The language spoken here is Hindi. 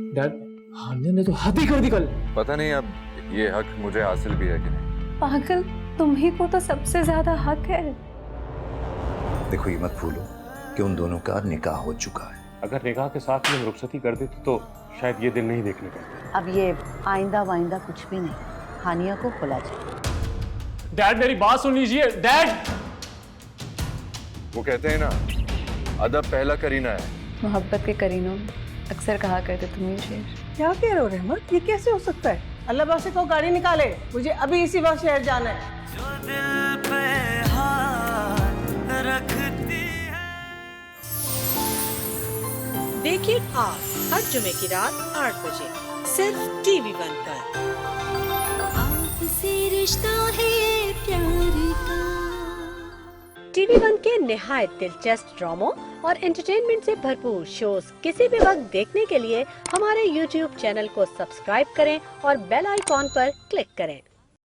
डैड, हान्या ने तो हद ही कर दी कल। पता नहीं अब ये हक मुझे हासिल भी है कि नहीं। पागल, तुम्ही को तो सबसे ज्यादा हक है। देखो, ये मत भूलो कि उन दोनों का निकाह हो चुका है। अगर निकाह के साथ में रुखसती कर देते तो शायद ये दिन नहीं देखने को मिलते। अब ये आइंदा वाइंदा कुछ भी नहीं, हानिया को खुला चाहिए। डैड मेरी बात सुन लीजिए। डैड, वो कहते हैं ना, अदब पहला करीना है। मोहब्बत के करीनों में अक्सर कहा करते तुम शेर। क्या कह रहे हो रहमत, ये कैसे हो सकता है? अल्लाह बाप से कहो गाड़ी निकाले, मुझे अभी इसी वक्त शहर जाना है। जो दिल पे हाथ रखती है। देखिए आप हर जुमे की रात 8 बजे सिर्फ TV1 पर। आपसे रिश्ता है प्यार का। TV1 के निहायत दिलचस्प ड्रामों और एंटरटेनमेंट से भरपूर शोज किसी भी वक्त देखने के लिए हमारे YouTube चैनल को सब्सक्राइब करें और बेल आइकॉन पर क्लिक करें।